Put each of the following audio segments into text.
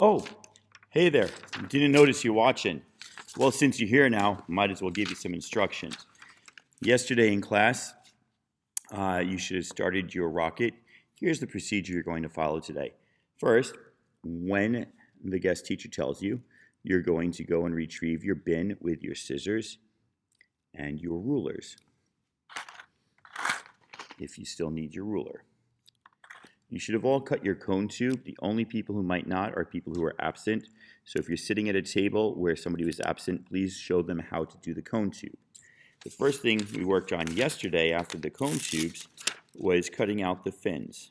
Oh, hey there. Didn't notice you watching. Well, since you're here now, might as well give you some instructions. Yesterday in class, you should have started your rocket. Here's the procedure you're going to follow today. First, when the guest teacher tells you, you're going to go and retrieve your bin with your scissors and your rulers, if you still need your ruler. You should have all cut your cone tube. The only people who might not are people who are absent. So if you're sitting at a table where somebody was absent, please show them how to do the cone tube. The first thing we worked on yesterday after the cone tubes was cutting out the fins.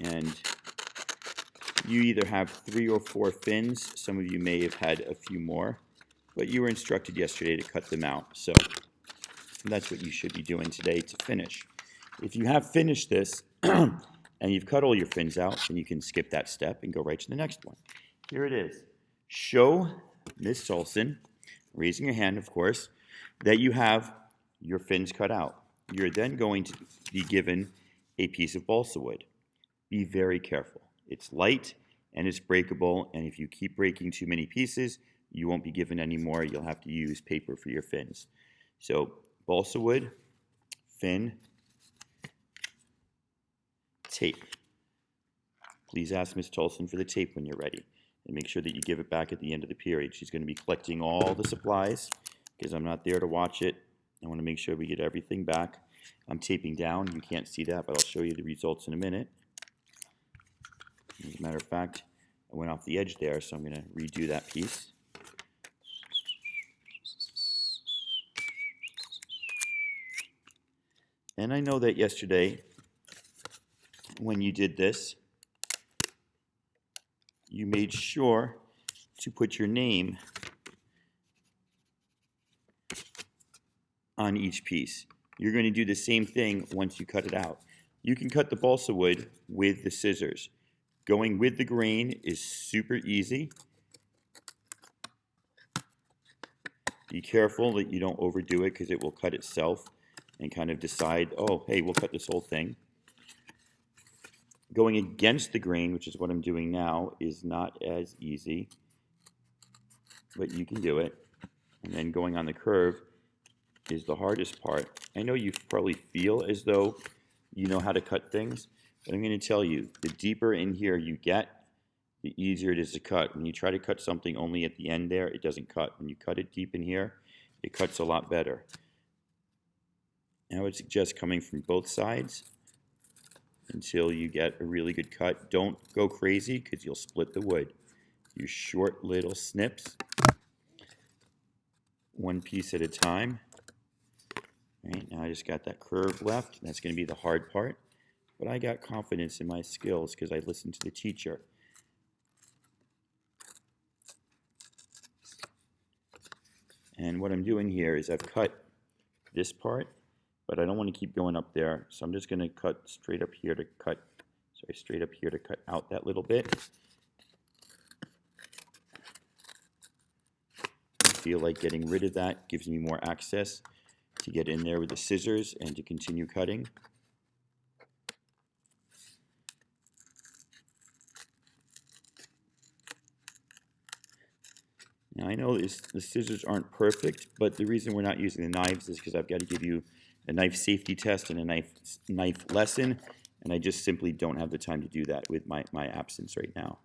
And you either have 3 or 4 fins. Some of you may have had a few more, but you were instructed yesterday to cut them out. So that's what you should be doing today to finish. If you have finished this and you've cut all your fins out, then you can skip that step and go right to the next one. Here it is. Show Miss Tolson, raising your hand, of course, that you have your fins cut out. You're then going to be given a piece of balsa wood. Be very careful. It's light and it's breakable, and if you keep breaking too many pieces, you won't be given any more. You'll have to use paper for your fins. So balsa wood, fin, tape. Please ask Ms. Tolson for the tape when you're ready, and make sure that you give it back at the end of the period. She's going to be collecting all the supplies because I'm not there to watch it. I want to make sure we get everything back. I'm taping down. You can't see that, but I'll show you the results in a minute. As a matter of fact, I went off the edge there, so I'm going to redo that piece. And I know that yesterday, when you did this, you made sure to put your name on each piece. You're going to do the same thing once you cut it out. You can cut the balsa wood with the scissors. Going with the grain is super easy. Be careful that you don't overdo it because it will cut itself and kind of decide, oh, hey, we'll cut this whole thing. Going against the grain, which is what I'm doing now, is not as easy, but you can do it. And then going on the curve is the hardest part. I know you probably feel as though you know how to cut things, but I'm going to tell you, the deeper in here you get, the easier it is to cut. When you try to cut something only at the end there, it doesn't cut. When you cut it deep in here, it cuts a lot better. And I would suggest coming from both sides until you get a really good cut. Don't go crazy because you'll split the wood. Use short little snips, one piece at a time. Right, now I just got that curve left. That's going to be the hard part. But I got confidence in my skills because I listened to the teacher. And what I'm doing here is I've cut this part, but I don't want to keep going up there, so I'm just going to cut straight up here to cut out that little bit. I feel like getting rid of that gives me more access to get in there with the scissors and to continue cutting. Now I know the scissors aren't perfect, but the reason we're not using the knives is because I've got to give you a knife safety test and a knife lesson, and I just simply don't have the time to do that with my absence right now.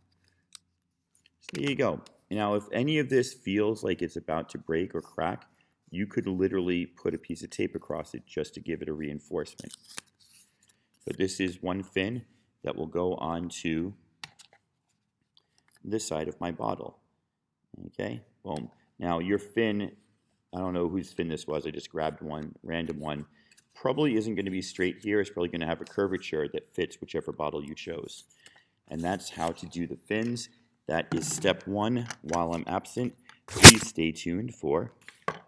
So there you go. Now if any of this feels like it's about to break or crack, you could literally put a piece of tape across it just to give it a reinforcement. But this is one fin that will go onto this side of my bottle. Okay, boom. Now your fin, I don't know whose fin this was, I just grabbed one, random one, probably isn't going to be straight here. It's probably going to have a curvature that fits whichever bottle you chose. And that's how to do the fins. That is step 1 while I'm absent. Please stay tuned for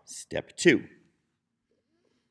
step 2.